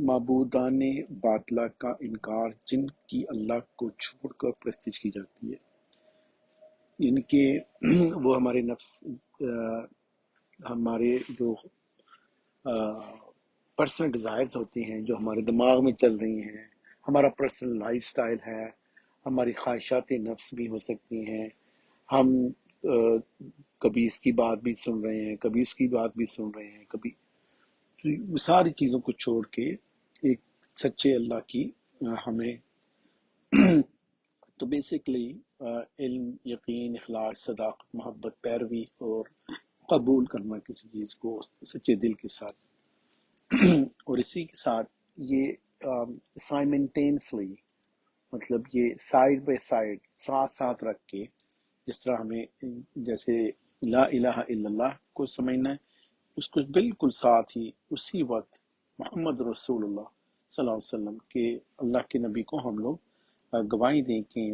معبودان باطلا کا انکار جن کی اللہ کو چھوڑ کر پرستش کی جاتی ہے، ان کے وہ ہمارے نفس، ہمارے جو پرسنل ڈیزائرز ہوتی ہیں جو ہمارے دماغ میں چل رہی ہیں، ہمارا پرسنل لائف سٹائل ہے، ہماری خواہشات نفس بھی ہو سکتی ہیں، ہم کبھی اس کی بات بھی سن رہے ہیں، کبھی اس کی بات بھی سن رہے ہیں، کبھی وہ ساری چیزوں کو چھوڑ کے ایک سچے اللہ کی ہمیں تو بیسکلی علم، یقین، اخلاص، صداقت، محبت، پیروی اور قبول کرنا کسی چیز کو سچے دل کے ساتھ، اور اسی کے ساتھ یہ سائمنٹینسلی، مطلب یہ سائڈ بائی سائڈ، ساتھ ساتھ رکھ کے، جس طرح ہمیں جیسے لا الہ الا اللہ کو سمجھنا ہے، اس کو بالکل ساتھ ہی اسی وقت محمد رسول اللہ صلی اللہ علیہ وسلم کے، اللہ کے نبی کو ہم لوگ گواہی دیں کہ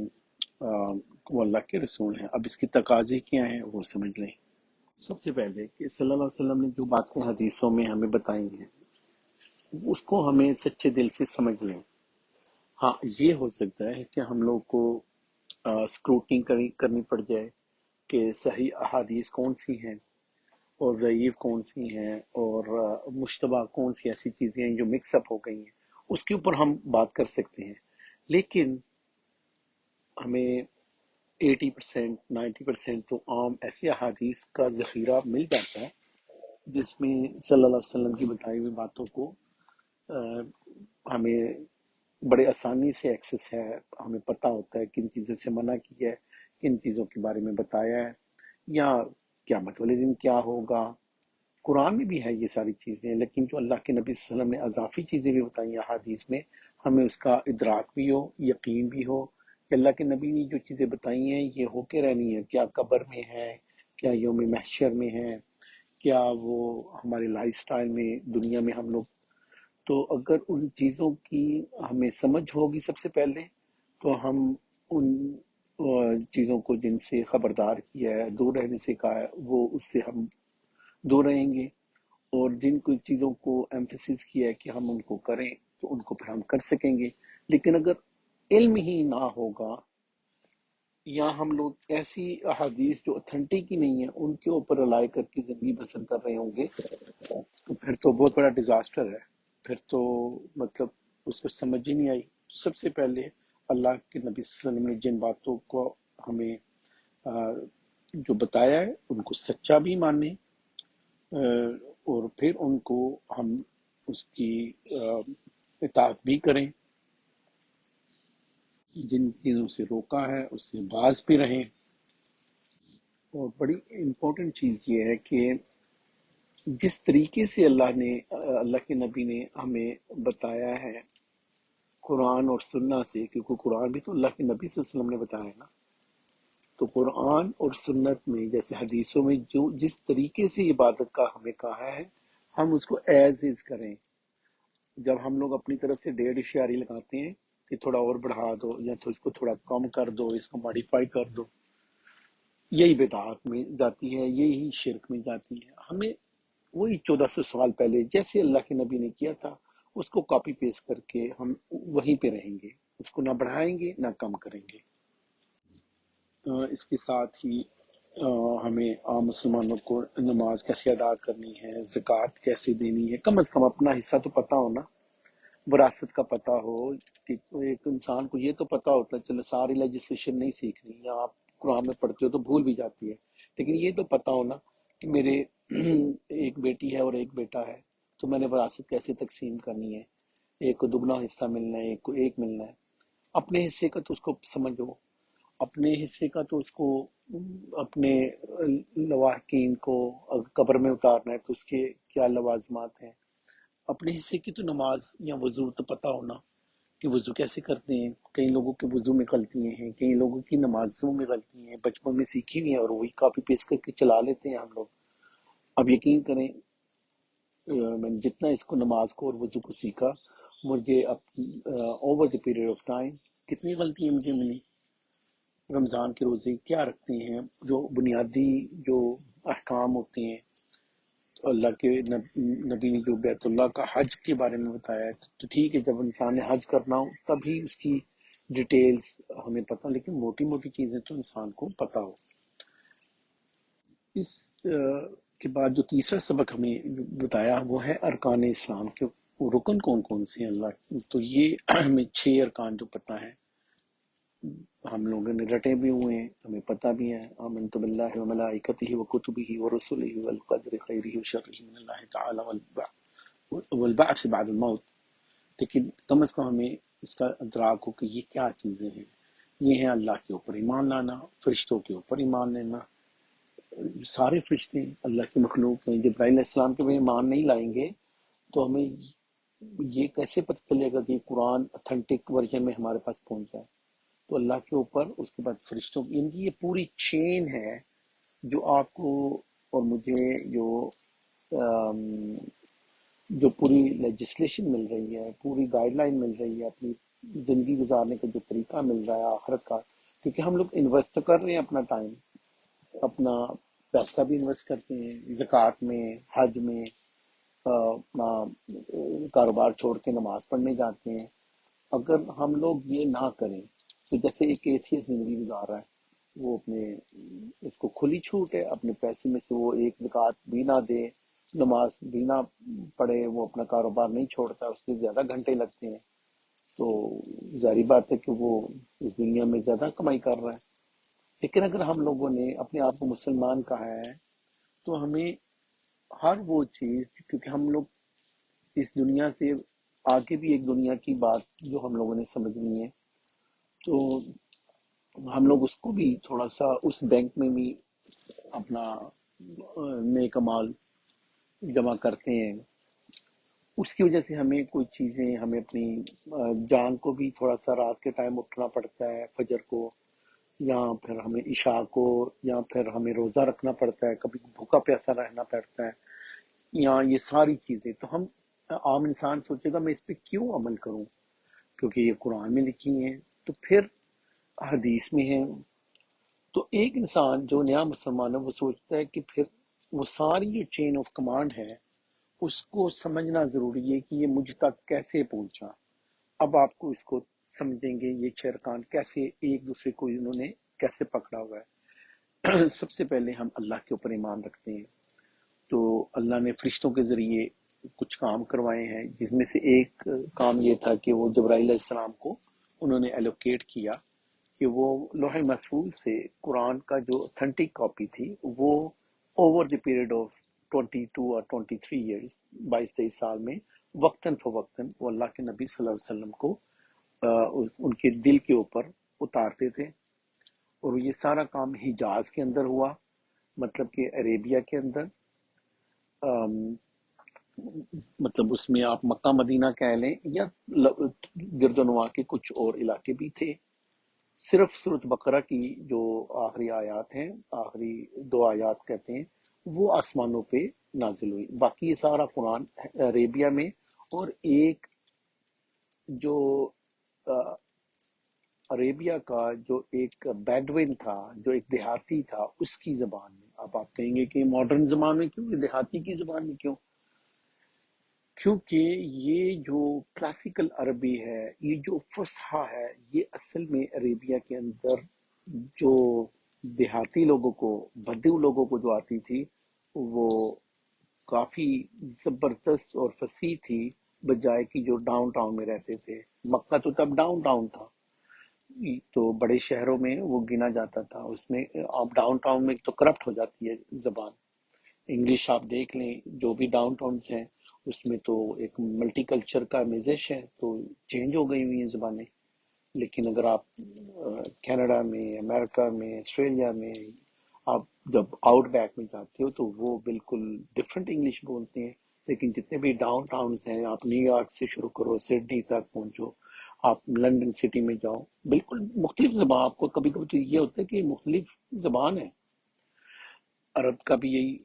وہ اللہ کے رسول ہیں۔ اب اس کی تقاضے کیا ہیں وہ سمجھ لیں۔ سب سے پہلے کہ صلی اللہ علیہ وسلم نے جو باتیں حدیثوں میں ہمیں بتائی ہیں اس کو ہمیں سچے دل سے سمجھ لیں۔ ہاں یہ ہو سکتا ہے کہ ہم لوگ کو اسکروٹنی کرنی پڑ جائے کہ صحیح احادیث کون سی ہیں اور ضعیف کون سی ہیں، اور مشتبہ کون سی ایسی چیزیں ہیں جو مکس اپ ہو گئی ہیں، اس کے اوپر ہم بات کر سکتے ہیں۔ لیکن ہمیں 80% 90% تو عام ایسی احادیث کا ذخیرہ مل جاتا ہے جس میں صلی اللہ علیہ وسلم کی بتائی ہوئی باتوں کو ہمیں بڑے آسانی سے ایکسس ہے، ہمیں پتہ ہوتا ہے کن چیزوں سے منع کیا ہے، کن چیزوں کے بارے میں بتایا ہے، یا قیامت والے دن کیا ہوگا۔ قرآن میں بھی ہے یہ ساری چیزیں، لیکن جو اللہ کے نبی صلی اللہ علیہ وسلم نے اضافی چیزیں بھی بتائی ہیں احادیث میں، ہمیں اس کا ادراک بھی ہو، یقین بھی ہو کہ اللہ کے نبی نے جو چیزیں بتائی ہیں یہ ہو کے رہنی ہے، کیا قبر میں ہے، کیا یوم محشر میں ہے، کیا وہ ہمارے لائف سٹائل میں، دنیا میں ہم لوگ۔ تو اگر ان چیزوں کی ہمیں سمجھ ہوگی سب سے پہلے، تو ہم ان چیزوں کو جن سے خبردار کیا ہے، دور رہنے سے کہا ہے، وہ اس سے ہم دور رہیں گے، اور جن کو چیزوں کو ایمفیسس کیا ہے کہ ہم ان کو کریں تو ان کو پھر ہم کر سکیں گے۔ لیکن اگر علم ہی نہ ہوگا، یا ہم لوگ ایسی احادیث جو اتھینٹک ہی نہیں ہیں ان کے اوپر رلائی کر کے زندگی بسر کر رہے ہوں گے، تو پھر تو بہت بڑا ڈیزاسٹر ہے، پھر تو مطلب اس کو سمجھ ہی نہیں آئی۔ سب سے پہلے اللہ کے نبی صلی اللہ علیہ وسلم نے جن باتوں کو ہمیں جو بتایا ہے ان کو سچا بھی مانیں، اور پھر ان کو ہم اس کی اطاعت بھی کریں، جن چیزوں سے روکا ہے اس سے باز بھی رہیں۔ اور بڑی امپورٹنٹ چیز یہ ہے کہ جس طریقے سے اللہ کے نبی نے ہمیں بتایا ہے قرآن اور سنت سے، کیونکہ قرآن بھی تو اللہ کے نبی صلی اللہ علیہ وسلم نے بتایا ہے نا، تو قرآن اور سنت میں جیسے حدیثوں میں جو جس طریقے سے عبادت کا ہمیں کہا ہے، ہم اس کو ایز از کریں۔ جب ہم لوگ اپنی طرف سے 1.5 اشارے لگاتے ہیں کہ تھوڑا اور بڑھا دو، یا تو اس کو تھوڑا کم کر دو، اس کو ماڈیفائی کر دو، یہی بدعات میں جاتی ہے، یہی شرک میں جاتی ہے۔ ہمیں وہی 1400 سال پہلے جیسے اللہ کے نبی نے کیا تھا اس کو کاپی پیسٹ کر کے ہم وہیں پہ رہیں گے، اس کو نہ بڑھائیں گے نہ کم کریں گے۔ اس کے ساتھ ہی ہمیں عام مسلمانوں کو نماز کیسے ادا کرنی ہے، زکوٰۃ کیسے دینی ہے، کم از کم اپنا حصہ تو پتہ ہونا، وراثت کا پتہ ہو، کہ ایک انسان کو یہ تو پتہ ہوتا ہے، چلو ساری لیجسلیشن نہیں سیکھنی، یا آپ قرآن میں پڑھتے ہو تو بھول بھی جاتی ہے، لیکن یہ تو پتہ ہونا کہ میرے ایک بیٹی ہے اور ایک بیٹا ہے، تو میں نے وراثت کیسے تقسیم کرنی ہے، ایک کو دگنا حصہ ملنا ہے، ایک کو ایک ملنا ہے۔ اپنے حصے کا تو اس کو سمجھو، اپنے حصے کا تو اس کو، اپنے لواحقین کو اگر قبر میں اتارنا ہے تو اس کے کیا لوازمات ہیں، اپنے حصے کی تو نماز یا وضو تو پتہ ہونا کہ وضو کیسے کرتے ہیں۔ کئی لوگوں کے وضو میں غلطیاں ہیں، کئی لوگوں کی نمازوں میں غلطی ہیں، بچپن میں سیکھی ہوئی ہیں اور وہی کاپی پیسٹ کر کے چلا لیتے ہیں ہم لوگ۔ اب یقین کریں میں نے جتنا اس کو نماز کو اور وضو کو سیکھا، مجھے over the period of time کتنی غلطیاں مجھے ملی۔ رمضان کے روزے کیا رکھتے ہیں، جو بنیادی جو احکام ہوتے ہیں، اللہ کے نبی نے جو بیت اللہ کا حج کے بارے میں بتایا ہے، تو ٹھیک ہے جب انسان نے حج کرنا ہو تبھی اس کی ڈیٹیلز ہمیں پتہ، لیکن موٹی موٹی چیزیں تو انسان کو پتہ ہو۔ اس کے بعد جو تیسرا سبق ہمیں بتایا وہ ہے ارکان اسلام کے رکن کون کون سے ہیں اللہ، تو یہ ہمیں 6 ارکان جو پتہ ہیں، ہم لوگوں نے رٹے بھی ہوئے ہیں، ہمیں پتہ بھی ہے۔ آمنت باللہ و ملائکتہ و کتبہ و رسلہ والقدر خیرہ و شرہ من اللہ تعالی والبعث بعد الموت، لیکن کم از کم ہمیں اس کا ادراک ہو کہ یہ کیا چیزیں ہیں۔ یہ ہیں اللہ کے اوپر ایمان لانا، فرشتوں کے اوپر ایمان لینا، سارے فرشتے اللہ کی مخلوق ہیں۔ جبرائیل علیہ السلام کے بھی ایمان نہیں لائیں گے تو ہمیں یہ کیسے پتہ چلے گا کہ قرآن اتھینٹک ورژن میں ہمارے پاس پہنچ جائے؟ تو اللہ کے اوپر، اس کے بعد فرشتوں، یعنی یہ پوری چین ہے جو آپ کو اور مجھے جو پوری لیجسلیشن مل رہی ہے، پوری گائیڈ لائن مل رہی ہے، اپنی زندگی گزارنے کا جو طریقہ مل رہا ہے آخرت کا، کیونکہ ہم لوگ انویسٹ کر رہے ہیں اپنا ٹائم، اپنا پیسہ بھی انویسٹ کرتے ہیں زکوٰۃ میں، حج میں، اپنا کاروبار چھوڑ کے نماز پڑھنے جاتے ہیں۔ اگر ہم لوگ یہ نہ کریں تو جیسے ایک ایتھیسٹ زندگی گزار رہا ہے، وہ اپنے اس کو کھلی چھوٹ ہے، اپنے پیسے میں سے وہ ایک زکوٰۃ بھی نہ دے، نماز بھی نہ پڑھے، وہ اپنا کاروبار نہیں چھوڑتا، اس کے زیادہ گھنٹے لگتے ہیں، تو ظاہری بات ہے کہ وہ اس دنیا میں زیادہ کمائی کر رہا ہے۔ لیکن اگر ہم لوگوں نے اپنے آپ کو مسلمان کہا ہے تو ہمیں ہر وہ چیز، کیونکہ ہم لوگ اس دنیا سے آگے بھی ایک دنیا کی بات جو ہم لوگوں نے سمجھنی ہے، تو ہم لوگ اس کو بھی تھوڑا سا اس بینک میں بھی اپنا نیک مال جمع کرتے ہیں۔ اس کی وجہ سے ہمیں کوئی چیزیں، ہمیں اپنی جان کو بھی تھوڑا سا رات کے ٹائم اٹھنا پڑتا ہے فجر کو، یا پھر ہمیں عشاء کو، یا پھر ہمیں روزہ رکھنا پڑتا ہے، کبھی بھوکا پیاسا رہنا پڑتا ہے، یا یہ ساری چیزیں۔ تو ہم عام انسان سوچے گا میں اس پہ کیوں عمل کروں، کیونکہ یہ قرآن میں لکھی ہیں، تو پھر حدیث میں ہے۔ تو ایک انسان جو نیا مسلمان ہے وہ سوچتا ہے کہ پھر وہ ساری جو چین آف کمانڈ ہے اس کو سمجھنا ضروری ہے کہ یہ مجھ تک کیسے پہنچا۔ اب آپ کو اس کو سمجھیں گے یہ 6 ارکان کیسے ایک دوسرے کو انہوں نے کیسے پکڑا ہوا ہے۔ سب سے پہلے ہم اللہ کے اوپر ایمان رکھتے ہیں، تو اللہ نے فرشتوں کے ذریعے کچھ کام کروائے ہیں، جس میں سے ایک کام یہ تھا کہ وہ جبرائیل علیہ السلام کو انہوں نے ایلوکیٹ کیا کہ وہ لوح محفوظ سے قرآن کا جو اتھینٹک کاپی تھی وہ اوور دی پیریڈ آف 22 اور 23 ایئرس، 22-23 سال میں وقتاً فوقتاً وہ اللہ کے نبی صلی اللہ علیہ وسلم کو ان کے دل کے اوپر اتارتے تھے۔ اور یہ سارا کام حجاز کے اندر ہوا، مطلب کہ عربیہ کے اندر، مطلب اس میں آپ مکہ مدینہ کہہ لیں یا گرد و نواح کے کچھ اور علاقے بھی تھے۔ صرف سورۃ بقرہ کی جو آخری آیات ہیں، آخری 2 آیات کہتے ہیں، وہ آسمانوں پہ نازل ہوئی، باقی یہ سارا قرآن عربیہ میں، اور ایک جو عربیہ کا جو ایک بیڈوین تھا، جو ایک دیہاتی تھا، اس کی زبان میں۔ اب آپ کہیں گے کہ ماڈرن زبان میں کیوں، دیہاتی کی زبان میں کیوں؟ کیونکہ یہ جو کلاسیکل عربی ہے، یہ جو فصحا ہے، یہ اصل میں عربیہ کے اندر جو دیہاتی لوگوں کو، بدو لوگوں کو جو آتی تھی، وہ کافی زبردست اور فصیح تھی، بجائے کہ جو ڈاؤن ٹاؤن میں رہتے تھے۔ مکہ تو تب ڈاؤن ٹاؤن تھا، تو بڑے شہروں میں وہ گنا جاتا تھا، اس میں آپ ڈاؤن ٹاؤن میں تو کرپٹ ہو جاتی ہے زبان۔ انگلش آپ دیکھ لیں، جو بھی ڈاؤن ٹاؤنز ہیں اس میں تو ایک ملٹی کلچر کا مزج ہے، تو چینج ہو گئی ہوئی ہیں زبانیں۔ لیکن اگر آپ کینیڈا میں، امریکہ میں، آسٹریلیا میں آپ جب آؤٹ بیک میں جاتے ہو تو وہ بالکل ڈفرینٹ انگلش بولتے ہیں۔ لیکن جتنے بھی ڈاؤن ٹاؤنز ہیں، آپ نیو یارک سے شروع کرو، سڈنی تک پہنچو، آپ لندن سٹی میں جاؤ، بالکل مختلف زبان۔ آپ کو کبھی کبھی تو یہ ہوتا ہے کہ مختلف زبان ہے۔ عرب کا بھی یہی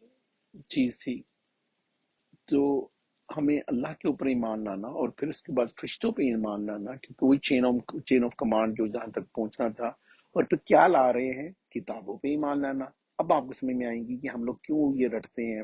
چیز تھی۔ تو ہمیں اللہ کے اوپر ایمان لانا، اور پھر اس کے بعد فرشتوں پہ ایمان لانا، کیونکہ وہی چین آف کمانڈ جو جہاں تک پہنچنا تھا۔ اور پھر کیا لا رہے ہیں؟ کتابوں پہ ایمان لانا۔ اب آپ کو سمجھ میں آئیں گی کہ ہم لوگ کیوں یہ رٹتے ہیں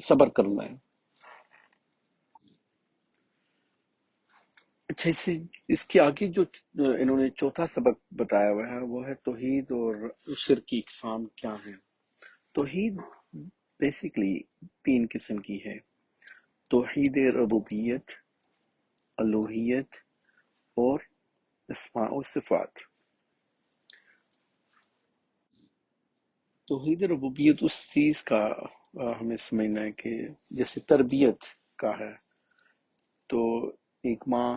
صبر کرنا ہے. اچھا، اس کے آگے جو انہوں نے چوتھا سبق بتایا ہوا ہے وہ ہے توحید اور شرک کی اقسام کیا ہیں. توحید بیسیکلی تین قسم کی ہے: توحید ربوبیت، الوہیت اور اسماء و صفات. توحید ربوبیت اس چیز کا ہمیں سمجھنا ہے کہ جیسے تربیت کا ہے، تو ایک ماں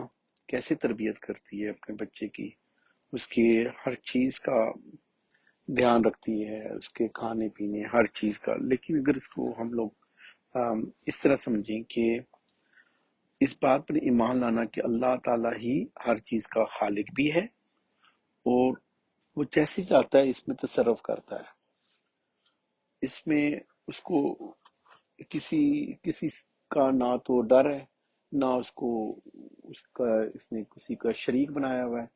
کیسے تربیت کرتی ہے اپنے بچے کی، اس کی ہر چیز کا دھیان رکھتی ہے، اس کے کھانے پینے ہر چیز کا. لیکن اگر اس کو ہم لوگ اس طرح سمجھیں کہ اس بات پر ایمان لانا کہ اللہ تعالیٰ ہی ہر چیز کا خالق بھی ہے اور وہ جیسے چاہتا ہے اس میں تصرف کرتا ہے، اس میں اس کو کسی کا نہ تو ڈر ہے، نہ اس کو اس نے کسی کا شریک بنایا ہوا ہے.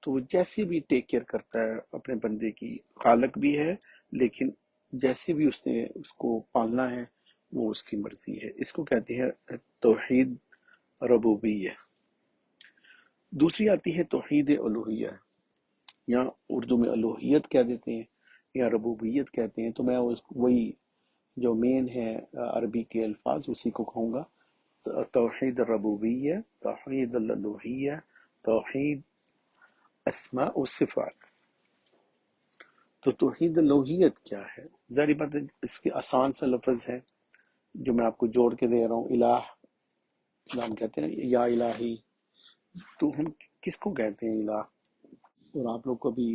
تو وہ جیسے بھی ٹیک کیئر کرتا ہے اپنے بندے کی، خالق بھی ہے لیکن جیسے بھی اس نے اس کو پالنا ہے وہ اس کی مرضی ہے. اس کو کہتے ہیں توحید ربوبیہ. دوسری آتی ہے توحید الوہیہ، یا اردو میں الوہیت کہہ دیتے ہیں یا ربوبیت کہتے ہیں. تو میں وہی جو مین ہے عربی کے الفاظ اسی کو کہوں گا: توحید الربوبیہ، توحید الالوہیہ، توحید اسماء و صفات. تو توحید الوہیت کیا ہے؟ ظاہر بات ہے اس کے آسان سا لفظ ہے جو میں آپ کو جوڑ کے دے رہا ہوں: الہ. ہم کہتے ہیں یا الہی، تو ہم کس کو کہتے ہیں الہ؟ اور آپ لوگ کو بھی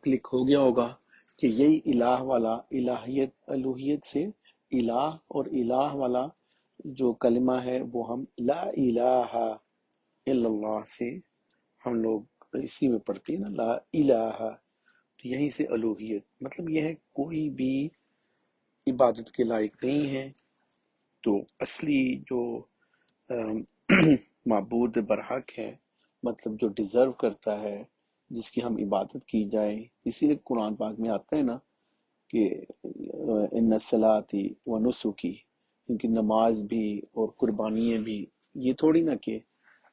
کلک ہو گیا ہوگا کہ یہی الہ والا الہیت الوہیت سے الہ اور الہ والا جو کلمہ ہے وہ ہم لا الہ الا اللہ سے ہم لوگ اسی میں پڑھتے ہیں نا، لا الہ. تو یہیں سے الوہیت مطلب یہ ہے کوئی بھی عبادت کے لائق نہیں ہے. تو اصلی جو معبود برحق ہے، مطلب جو ڈیزرو کرتا ہے جس کی ہم عبادت کی جائے، اسی لیے قرآن پاک میں آتا ہے نا کہ ان صلاتی و نسکی، ان کی نماز بھی اور قربانیاں بھی. یہ تھوڑی نا کہ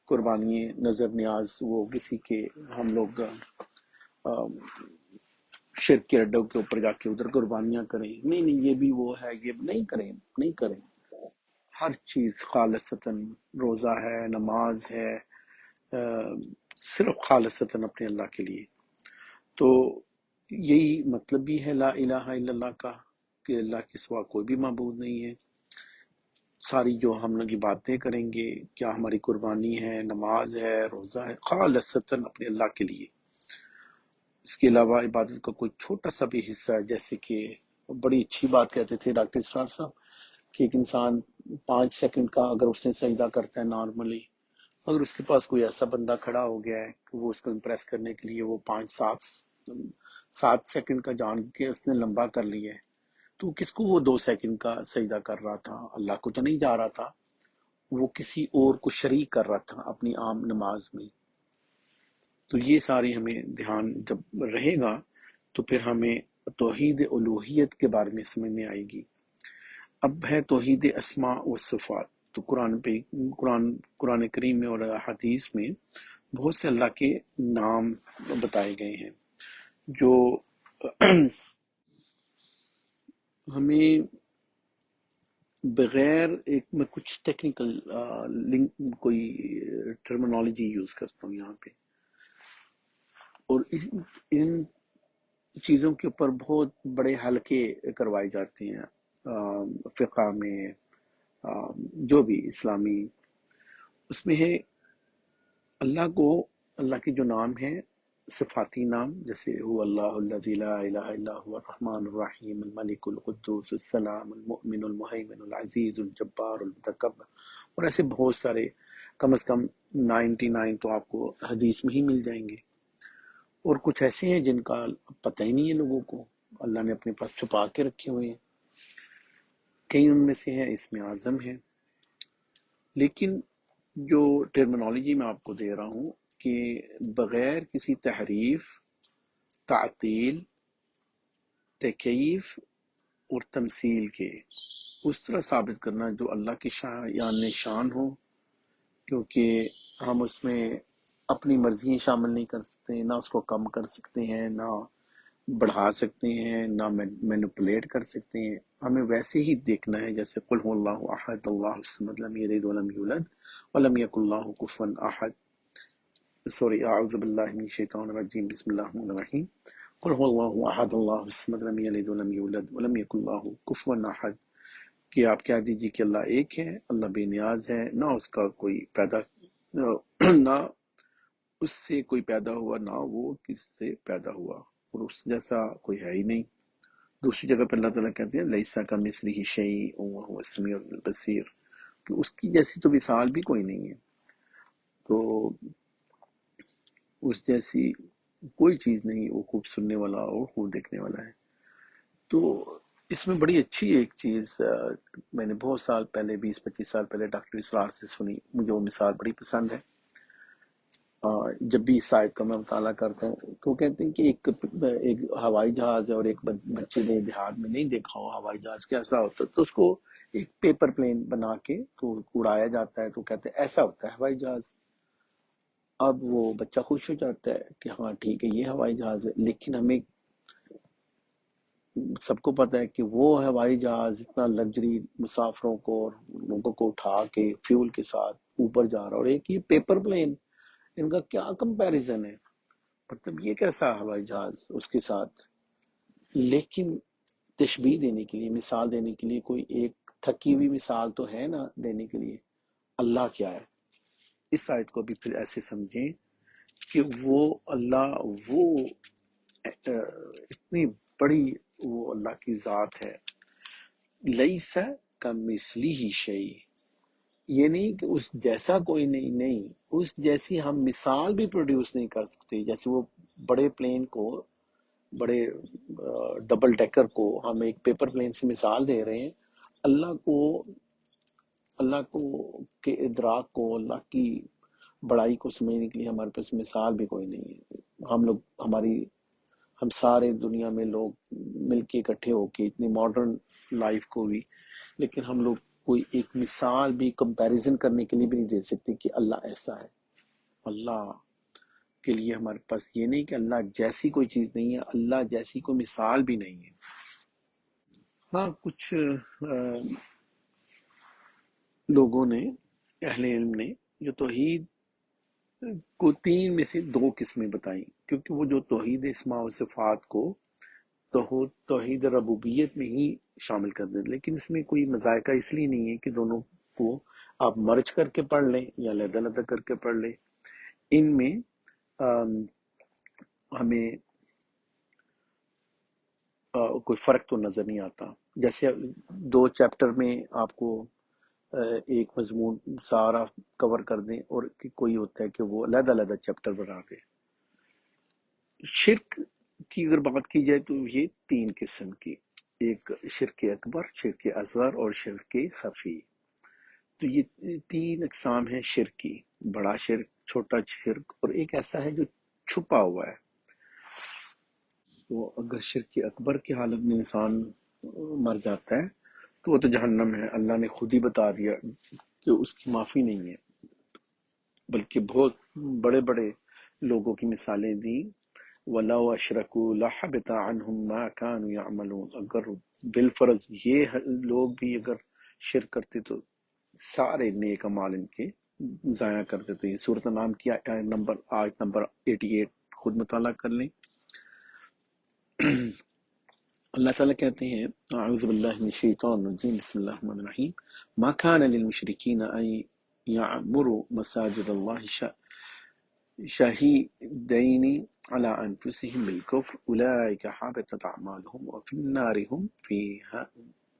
قربانیاں نظر نیاز وہ کسی کے ہم لوگ شرک کے اڈوں کے اوپر جا کے ادھر قربانیاں کریں. نہیں نہیں، یہ بھی وہ ہے، یہ نہیں کریں، نہیں کریں. ہر چیز خالصتاً، روزہ ہے، نماز ہے، صرف خالصتاً اپنے اللہ کے لیے. تو یہی مطلب بھی ہے لا الہ الا اللہ کا کہ اللہ کے سوا کوئی بھی معبود نہیں ہے. ساری جو ہم لوگ باتیں کریں گے، کیا ہماری قربانی ہے، نماز ہے، روزہ ہے، خالصتاً اپنے اللہ کے لیے. اس کے علاوہ عبادت کا کوئی چھوٹا سا بھی حصہ ہے، جیسے کہ بڑی اچھی بات کہتے تھے ڈاکٹر اسرار صاحب کہ ایک انسان 5 سیکنڈ کا اگر اس نے سجدہ کرتا ہے نارملی، اگر اس کے پاس کوئی ایسا بندہ کھڑا ہو گیا ہے کہ وہ اس کو امپریس کرنے کے لیے وہ 7 سیکنڈ کا جان کے اس نے لمبا کر لیا ہے، تو کس کو وہ 2 سیکنڈ کا سجدہ کر رہا تھا؟ اللہ کو تو نہیں جا رہا تھا، وہ کسی اور کو شریک کر رہا تھا اپنی عام نماز میں. تو یہ ساری ہمیں دھیان جب رہے گا تو پھر ہمیں توحید الوہیت کے بارے میں سمجھ میں آئے گی. اب ہے توحید اسماء و صفات. تو قرآن کریم میں اور حدیث میں بہت سے اللہ کے نام بتائے گئے ہیں جو ہمیں بغیر ایک میں کچھ ٹیکنیکل لنک کوئی ٹرمنالوجی یوز کرتا ہوں یہاں پہ، اور ان چیزوں کے اوپر بہت بڑے حلقے کروائے جاتے ہیں فقہ میں، جو بھی اسلامی. اس میں ہے اللہ کو، اللہ کے جو نام ہیں صفاتی نام، جیسے هو اللہ الذی لا الہ الا هو الرحمن الرحیم الملک القدوس السلام المؤمن المہیمن العزیز الجبار المتکبر، اور ایسے بہت سارے، کم از کم 99 تو آپ کو حدیث میں ہی مل جائیں گے. اور کچھ ایسے ہیں جن کا پتہ ہی نہیں ہے لوگوں کو، اللہ نے اپنے پاس چھپا کے رکھے ہوئے ہیں. کئی ان میں سے ہیں اسم اعظم ہیں. لیکن جو ٹرمنالوجی میں آپ کو دے رہا ہوں کہ بغیر کسی تحریف، تعطیل، تکییف اور تمثیل کے اس طرح ثابت کرنا جو اللہ کی شان شان ہو، کیونکہ ہم اس میں اپنی مرضیاں شامل نہیں کر سکتے، نہ اس کو کم کر سکتے ہیں، نہ بڑھا سکتے ہیں، نہ مینپولیٹ کر سکتے ہیں۔ ہمیں ویسے ہی دیکھنا ہے جیسے قل هو اللہ احد اللہ الصمد لم یلد ولم یولد ولم یکن له کفوا احد۔ سوری، اعوذ باللہ من الشیطان الرجیم، بسم اللہ الرحمن الرحیم۔ قل هو اللہ احد اللہ الصمد لم یلد ولم یولد ولم یکن له کفوا احد، کہ آپ کہہ دیجیے کہ اللہ ایک ہے، اللہ بے نیاز ہے، نہ اس کا کوئی پیدا نہ اس سے کوئی پیدا ہوا، نہ وہ کس سے پیدا ہوا، اور اس جیسا کوئی ہے ہی نہیں۔ دوسری جگہ پہ اللہ تعالیٰ کہتے ہیں لیسا کمثلہ شیء وہو السمیع البصیر، کہ اس کی جیسی تو مثال بھی کوئی نہیں ہے، تو اس جیسی کوئی چیز نہیں، وہ خوب سننے والا اور خوب دیکھنے والا ہے۔ تو اس میں بڑی اچھی ایک چیز میں نے بہت سال پہلے، 20-25 سال پہلے ڈاکٹر اسرار سے سنی، مجھے وہ مثال بڑی پسند ہے۔ جب بھی اس آیت کا میں مطالعہ کرتا ہوں تو کہتے ہیں کہ ایک ہوائی جہاز ہے، اور ایک بچے نے دیہات میں نہیں دیکھا ہو ہوائی جہاز کیسا ہوتا، تو اس کو ایک پیپر پلین بنا کے تو اڑایا جاتا ہے، تو کہتے ہیں ایسا ہوتا ہے ہوائی جہاز۔ اب وہ بچہ خوش ہو جاتا ہے کہ ہاں ٹھیک ہے، یہ ہوائی جہاز ہے، لیکن ہمیں سب کو پتہ ہے کہ وہ ہوائی جہاز اتنا لگژری مسافروں کو اور لوگوں کو اٹھا کے فیول کے ساتھ اوپر جا رہا، اور ایک یہ پیپر پلین، ان کا کیا کمپیریزن ہے، مطلب یہ کیسا ہوائی جہاز اس کے ساتھ۔ لیکن تشبیہ دینے کے لیے، مثال دینے کے لیے کوئی ایک تھکی ہوئی مثال تو ہے نا دینے کے لیے۔ اللہ کیا ہے، اس آیت کو بھی پھر ایسے سمجھیں کہ وہ اللہ، وہ اتنی بڑی وہ اللہ کی ذات ہے، لیسا کمثلہ شیء، یہ نہیں کہ اس جیسا کوئی نہیں، اس جیسی ہم مثال بھی پروڈیوس نہیں کر سکتے۔ جیسے وہ بڑے پلین کو، بڑے ڈبل ڈیکر کو ہم ایک پیپر پلین سے مثال دے رہے ہیں، اللہ کو کے ادراک کو، اللہ کی بڑائی کو سمجھنے کے لیے ہمارے پاس مثال بھی کوئی نہیں ہے۔ ہم سارے دنیا میں لوگ مل کے اکٹھے ہو کے اتنی ماڈرن لائف کو بھی، لیکن ہم لوگ کوئی ایک مثال بھی کمپیریزن کرنے کے لیے بھی نہیں دے سکتے کہ اللہ ایسا ہے۔ اللہ کے لیے ہمارے پاس یہ نہیں کہ اللہ جیسی کوئی چیز نہیں ہے، اللہ جیسی کوئی مثال بھی نہیں ہے۔ ہاں، کچھ لوگوں نے، اہل علم نے، جو توحید کو 3 میں سے 2 قسمیں بتائیں، کیونکہ وہ جو توحید اسماء و صفات کو توحید ربوبیت میں ہی شامل کر دیں، لیکن اس میں کوئی مذائقہ اس لیے نہیں ہے کہ دونوں کو آپ مرج کر کے پڑھ لیں یا علیحدہ علیحدہ کر کے پڑھ لیں۔ ان میں ہمیں کوئی فرق تو نظر نہیں آتا۔ جیسے 2 چیپٹر میں آپ کو ایک مضمون سارا کور کر دیں، اور کوئی ہوتا ہے کہ وہ علیحدہ علیحدہ چیپٹر بنا دیں۔ شرک کی اگر بات کی جائے تو یہ 3 قسم کی، ایک شرک اکبر، شرک اصغر اور شرک خفی۔ تو یہ 3 اقسام ہیں شرک کی، بڑا شرک، چھوٹا شرک، اور ایک ایسا ہے جو چھپا ہوا ہے۔ تو اگر شرک اکبر کی حالت میں انسان مر جاتا ہے تو وہ تو جہنم ہے، اللہ نے خود ہی بتا دیا کہ اس کی معافی نہیں ہے، بلکہ بہت بڑے بڑے لوگوں کی مثالیں دیں۔ وَلَوْ أَشْرَكُوا لَحَبِطَ عَنْهُمْ مَا كَانُوا يَعْمَلُونَ، اگر بالفرض یہ لوگ بھی اگر شرک کرتے تو سارے نیک اعمال ان کے ضائع کر دیتے۔ یہ سورۃ انعام کی آیت نمبر 88 خود مطالعہ کر لیں۔ اللہ تعالیٰ کہتے ہیں اعوذ باللہ من الشیطان الرجیم، بسم اللہ الرحمن الرحیم، ما كان للمشرکین ان یعمروا مساجد اللہ شاہدین علی انفسهم بالکفر اولئک حبطت اعمالهم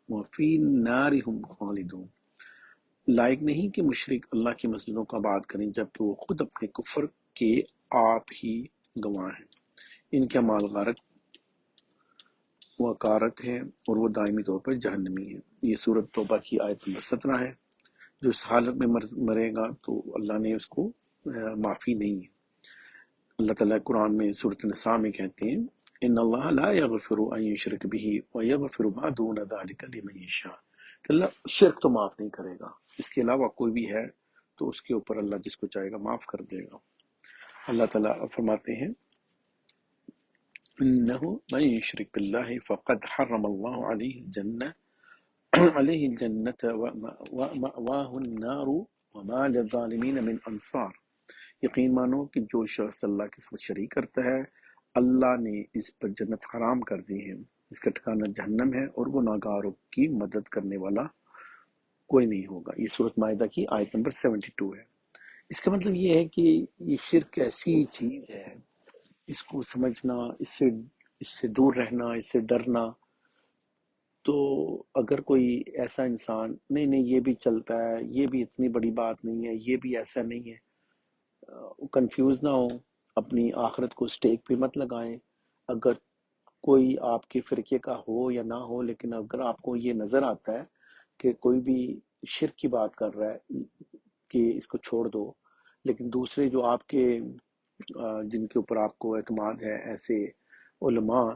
وفی النار هم خالدون۔ لائق نہیں کہ مشرک اللہ کی مسجدوں کو آباد کریں جبکہ وہ خود اپنے کفر کے آپ ہی گواہ ہیں، ان کے اعمال غارت و اکارت ہیں اور وہ دائمی طور پر جہنمی ہیں۔ یہ سورۃ توبہ کی آیت نمبر 17 ہے۔ جو اس حالت میں مرے گا تو اللہ نے اس کو معافی نہیں ہے۔ اللہ تعالیٰ قرآن میں سورۃ النساء میں کہتے ہیں ان اللہ لا یغفر ان یشرک به ویغفر ما دون ذلک لمن یشاء، کہ اللہ شرک تو معاف نہیں کرے گا، اس کے علاوہ کوئی بھی ہے تو اس کے اوپر اللہ جس کو چاہے گا معاف کر دے گا۔ اللہ تعالیٰ فرماتے ہیں انه من یشرک باللہ فقد حرم اللہ علیہ الجنہ علیہ الجنة ومأواہ النار وما للظالمین من انصار، یقین مانو کہ جو شخص اللہ کے ساتھ شریک کرتا ہے اللہ نے اس پر جنت حرام کر دی ہے، اس کا ٹھکانہ جہنم ہے اور گناہ گاروں کی مدد کرنے والا کوئی نہیں ہوگا۔ یہ سورۃ مائدہ کی آیت نمبر 72 ہے۔ اس کا مطلب یہ ہے کہ یہ شرک ایسی چیز ہے، اس کو سمجھنا، اس سے دور رہنا، اس سے ڈرنا۔ تو اگر کوئی ایسا انسان نہیں نہیں یہ بھی چلتا ہے، یہ بھی اتنی بڑی بات نہیں ہے، یہ بھی ایسا نہیں ہے، کنفیوز نہ ہو، اپنی آخرت کو سٹیک پہ مت لگائیں۔ اگر کوئی آپ کے فرقے کا ہو یا نہ ہو، لیکن اگر آپ کو یہ نظر آتا ہے کہ کوئی بھی شرک کی بات کر رہا ہے کہ اس کو چھوڑ دو، لیکن دوسرے جو آپ کے جن کے اوپر آپ کو اعتماد ہے، ایسے علماء،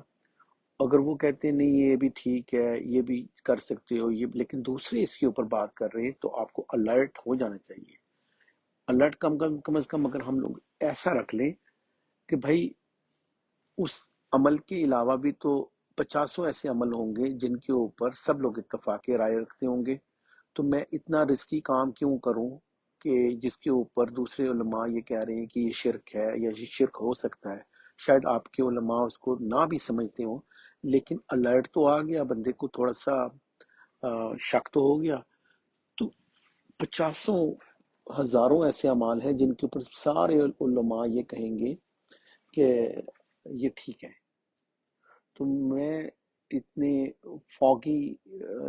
اگر وہ کہتے ہیں نہیں یہ بھی ٹھیک ہے، یہ بھی کر سکتے ہو، یہ لیکن دوسرے اس کے اوپر بات کر رہے ہیں، تو آپ کو الرٹ ہو جانا چاہیے۔ الرٹ کم از کم اگر ہم لوگ ایسا رکھ لیں کہ بھائی اس عمل کے علاوہ بھی تو پچاسوں ایسے عمل ہوں گے جن کے اوپر سب لوگ اتفاق رائے رکھتے ہوں گے، تو میں اتنا رسکی کام کیوں کروں کہ جس کے اوپر دوسرے علماء یہ کہہ رہے ہیں کہ یہ شرک ہے یا یہ شرک ہو سکتا ہے۔ شاید آپ کے علماء اس کو نہ بھی سمجھتے ہوں، لیکن الرٹ تو آ گیا، بندے کو تھوڑا سا شک تو ہو گیا۔ تو پچاسوں ہزاروں ایسے اعمال ہیں جن کے اوپر سارے علماء یہ کہیں گے کہ یہ ٹھیک ہے، تو میں اتنے فوگی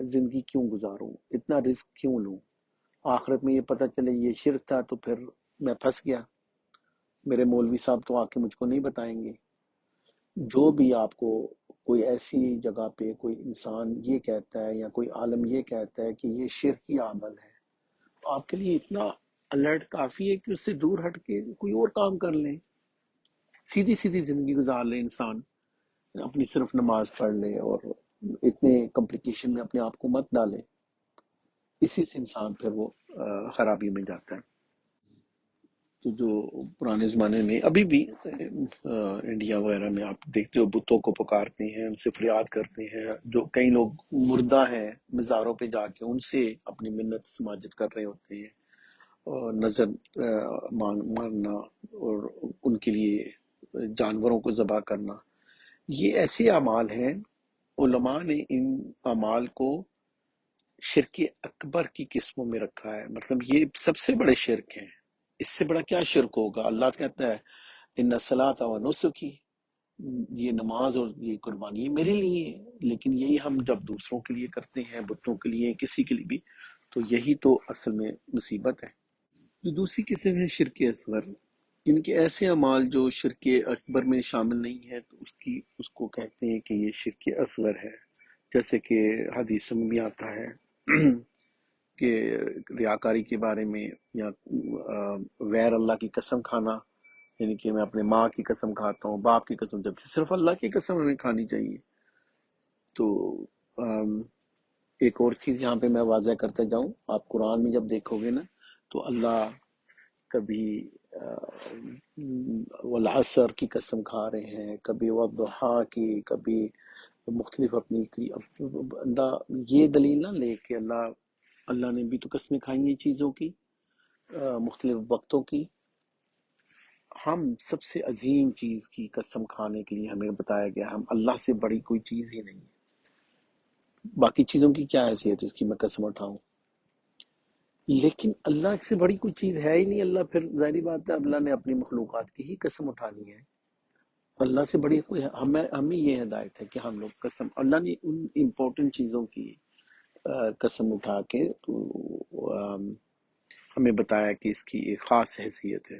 زندگی کیوں گزاروں، اتنا رسک کیوں لوں، آخرت میں یہ پتہ چلے یہ شرک تھا تو پھر میں پھنس گیا، میرے مولوی صاحب تو آ کے مجھ کو نہیں بتائیں گے۔ جو بھی آپ کو کوئی ایسی جگہ پہ کوئی انسان یہ کہتا ہے یا کوئی عالم یہ کہتا ہے کہ یہ شرکی عمل ہے، تو آپ کے لیے اتنا الرٹ کافی ہے کہ اس سے دور ہٹ کے کوئی اور کام کر لیں، سیدھی سیدھی زندگی گزار لیں انسان، اپنی صرف نماز پڑھ لے اور اتنے کمپلیکیشن میں اپنے آپ کو مت ڈالے، اسی سے انسان پھر وہ خرابی میں جاتا ہے۔ تو جو پرانے زمانے میں ابھی بھی انڈیا وغیرہ میں آپ دیکھتے ہو بتوں کو پکارتے ہیں، ان سے فریاد کرتے ہیں، جو کئی لوگ مردہ ہیں مزاروں پہ جا کے ان سے اپنی منت سماجت کر رہے ہوتے ہیں، اور نظر ماننا اور ان کے لیے جانوروں کو ذبح کرنا، یہ ایسے اعمال ہیں۔ علماء نے ان اعمال کو شرک اکبر کی قسموں میں رکھا ہے، مطلب یہ سب سے بڑے شرک ہیں، اس سے بڑا کیا شرک ہوگا؟ اللہ کہتا ہے ان الصلاۃ و نسکی، یہ نماز اور یہ قربانی میرے لیے ہے، لیکن یہی ہم جب دوسروں کے لیے کرتے ہیں، بتوں کے لیے، کسی کے لیے بھی، تو یہی تو اصل میں مصیبت ہے۔ جو دوسری قسم ہے شرک اصغر، ان کے ایسے اعمال جو شرک اکبر میں شامل نہیں ہے، تو اس کو کہتے ہیں کہ یہ شرک اصغر ہے، جیسے کہ حدیث میں بھی آتا ہے کہ ریاکاری کے بارے میں، یا غیر اللہ کی قسم کھانا، یعنی کہ میں اپنے ماں کی قسم کھاتا ہوں، باپ کی قسم، جب صرف اللہ کی قسم ہمیں کھانی چاہیے۔ تو ایک اور چیز یہاں پہ میں واضح کرتے جاؤں، آپ قرآن میں جب دیکھو گے نا تو اللہ کبھی والعصر کی قسم کھا رہے ہیں، کبھی والضحا کی، کبھی مختلف اپنی بندہ یہ دلیل نہ لے کہ اللہ نے بھی تو قسمیں کھائی ہیں چیزوں کی، مختلف وقتوں کی۔ ہم سب سے عظیم چیز کی قسم کھانے کے لیے ہمیں بتایا گیا، ہم اللہ سے بڑی کوئی چیز ہی نہیں ہے، باقی چیزوں کی کیا حیثیت ہے اس کی میں قسم اٹھاؤں، لیکن اللہ سے بڑی کوئی چیز ہے ہی نہیں۔ اللہ پھر ظاہری بات ہے اللہ نے اپنی مخلوقات کی ہی قسم اٹھانی ہے، اللہ سے بڑی کوئی ہمیں یہ ہدایت ہے کہ ہم لوگ قسم، اللہ نے ان امپورٹنٹ چیزوں کی قسم اٹھا کے تو ہمیں بتایا کہ اس کی ایک خاص حیثیت ہے۔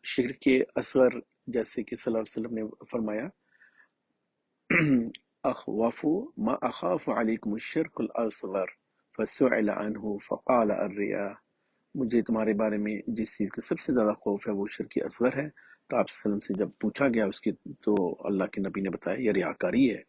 شرک اصغر جیسے کہ صلی اللہ علیہ وسلم نے فرمایا اخوف ما اخاف علیکم الشرک الاصغر فسئل عنہ فقال الریا، مجھے تمہارے بارے میں جس چیز کا سب سے زیادہ خوف ہے وہ شرک اصغر ہے، تو آپ صلی اللہ علیہ وسلم سے جب پوچھا گیا اس کی، تو اللہ کے نبی نے بتایا یہ ریاکاری ہے،